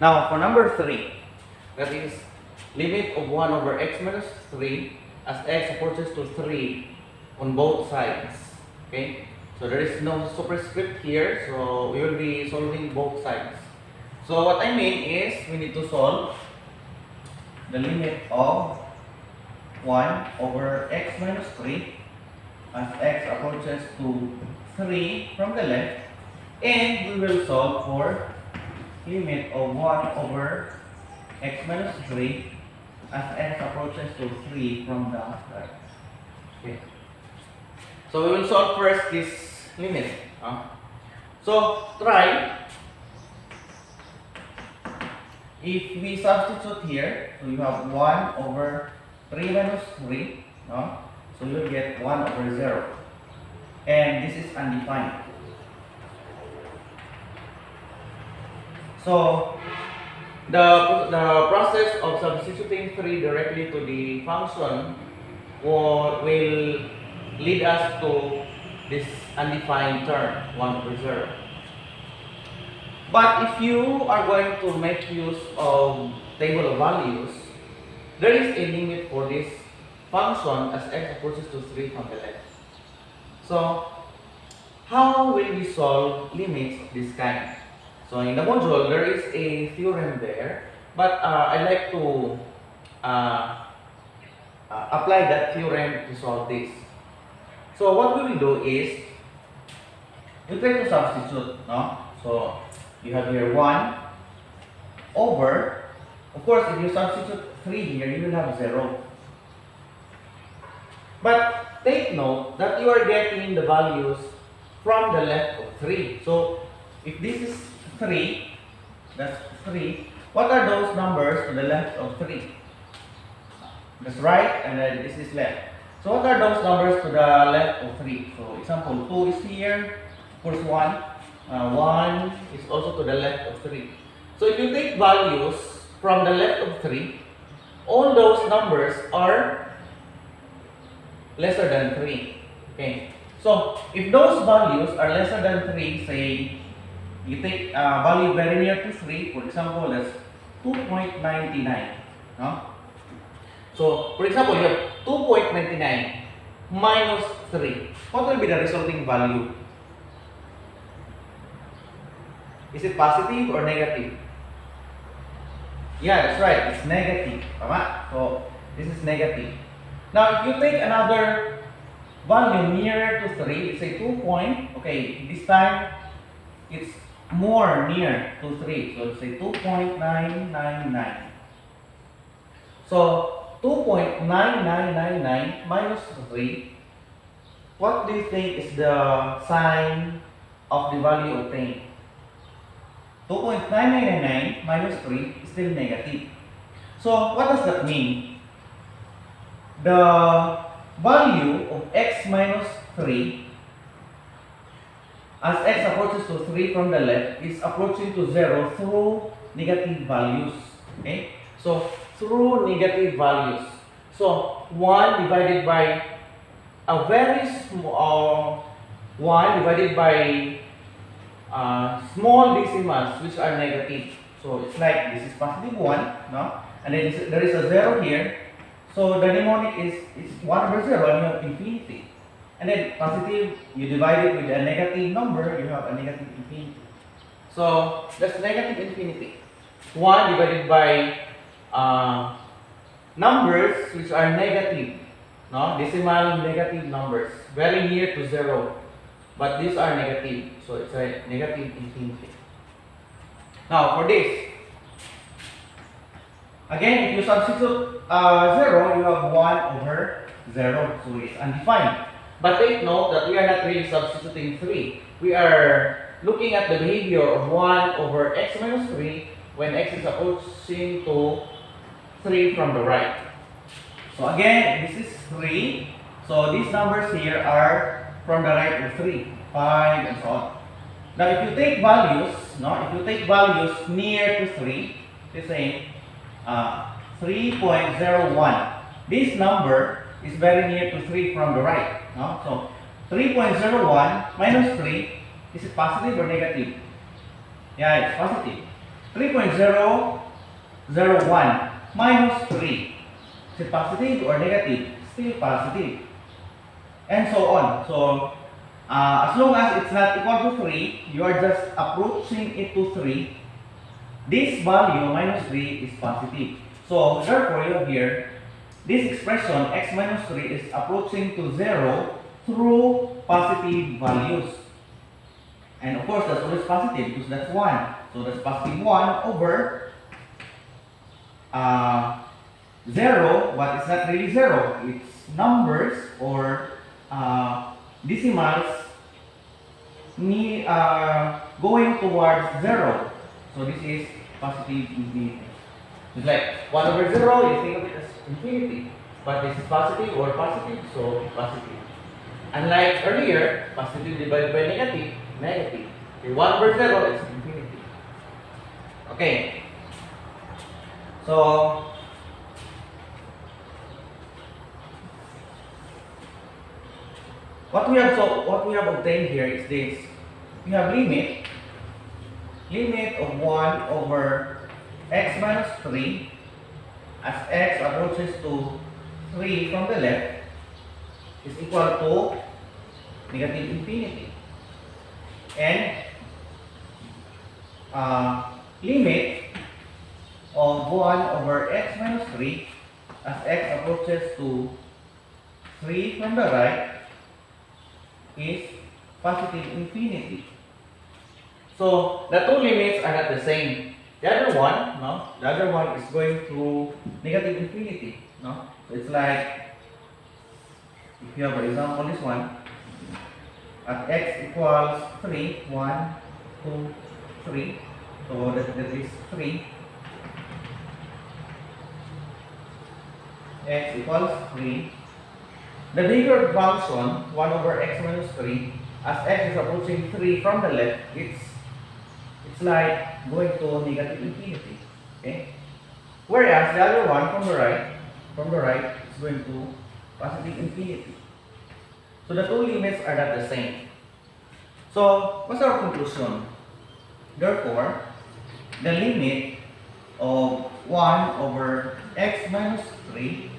Now, for number 3, that is limit of 1 over x minus 3 as x approaches to 3 on both sides. Okay? So there is no superscript here, so we will be solving both sides. So what I mean is we need to solve the limit of 1 over x minus 3 as x approaches to 3 from the left, and we will solve for limit of 1 over x minus 3 as x approaches to 3 from the right. Okay. So we will solve first this limit. So try, if we substitute here, so you have 1 over 3 minus 3, so you will get 1 over 0. And this is undefined. So the process of substituting 3 directly to the function will lead us to this undefined term, 1 over 0. But if you are going to make use of table of values, there is a limit for this function as x approaches to 3 from the left. So how will we solve limits of this kind? So in the module, there is a theorem there, but I'd like to apply that theorem to solve this. So what we will do is, we try to substitute, So you have here 1 over, of course, if you substitute 3 here, you will have 0. But take note that you are getting the values from the left of 3. So if this is 3, that's 3. What are those numbers to the left of 3? That's right, and then this is left. So what are those numbers to the left of 3? So example 2 is here, of course 1. 1 is also to the left of 3. So if you take values from the left of 3, all those numbers are lesser than 3. Okay. So if those values are lesser than 3, say you take a value very near to 3, for example, that's 2.99. So, for example, you have 2.99 minus 3. What will be the resulting value? Is it positive or negative? Yeah, that's right. It's negative. Tama? So, this is negative. Now, if you take another value nearer to 3, let's say 2 point, okay, this time it's more near to 3. So, let's say 2.999. So, 2.9999 minus 3, what do you think is the sign of the value obtained? 2.9999 minus 3 is still negative. So, what does that mean? The value of x minus 3 as x approaches to 3 from the left is approaching to 0 through negative values. Okay? So, through negative values. So, 1 divided by a very small 1 divided by small decimals which are negative. So, it's like this is positive 1, and then there is a 0 here. So, the mnemonic is 1 over 0 and you have infinity. And then positive, you divide it with a negative number, you have a negative infinity. So, that's negative infinity. 1 divided by numbers which are negative, decimal negative numbers, very near to 0, but these are negative, so it's a negative infinity. Now for this, again, if you substitute 0, you have 1 over 0, so it's undefined. But take note that we are not really substituting 3. We are looking at the behavior of 1 over x minus 3 when x is approaching to 3 from the right. So again, this is 3. So these numbers here are from the right of 3, 5, and so on. Now if you take values, near to 3, let's say 3.01. This number is very near to 3 from the right. So 3.01 minus 3, is it positive or negative? Yeah, it's positive. 3.001 minus 3. Is it positive or negative? Still positive. And so on. So, as long as it's not equal to 3, you are just approaching it to 3. This value, minus 3, is positive. So, therefore, you have here, this expression, x minus 3, is approaching to 0 through positive values. And of course, that's always positive because that's 1. So, that's positive 1 over 0, but it's not really 0. It's numbers or decimals going towards 0. So, this is positive infinity. It's like 1 over 0, you think of it as infinity. But this is positive or positive, so positive. Unlike earlier, positive divided by negative, negative. Okay, 1 over 0 is infinity. Okay. So, what we have obtained here is this. We have limit of 1 over x minus 3 as x approaches to 3 from the left is equal to negative infinity. And limit of 1 over x minus 3 as x approaches to 3 from the right is positive infinity. So the two limits are not the same. The other one, the other one is going through negative infinity, So it's like if you have, for example, this one at x equals 3, 1, 2, 3. So that is 3. X equals 3. The bigger function, 1 over x minus 3, as x is approaching 3 from the left, it's like going to negative infinity. Okay? Whereas the other one from the right is going to positive infinity. So the two limits are not the same. So what's our conclusion? Therefore, the limit of 1 over x minus 3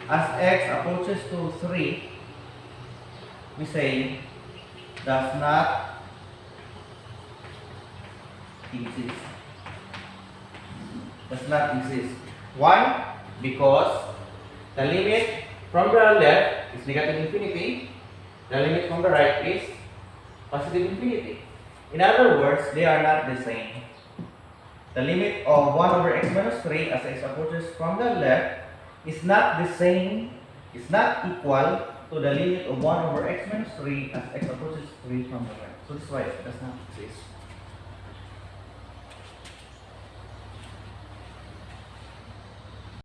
as x approaches to 3, we say does not exist. Does not exist. Why? Because the limit from the left is negative infinity, the limit from the right is positive infinity. In other words, they are not the same. The limit of 1 over x minus 3 as x approaches from the left is not the same, is not equal to the limit of 1 over x minus 3 as x approaches 3 from the right. So this is why it does not exist.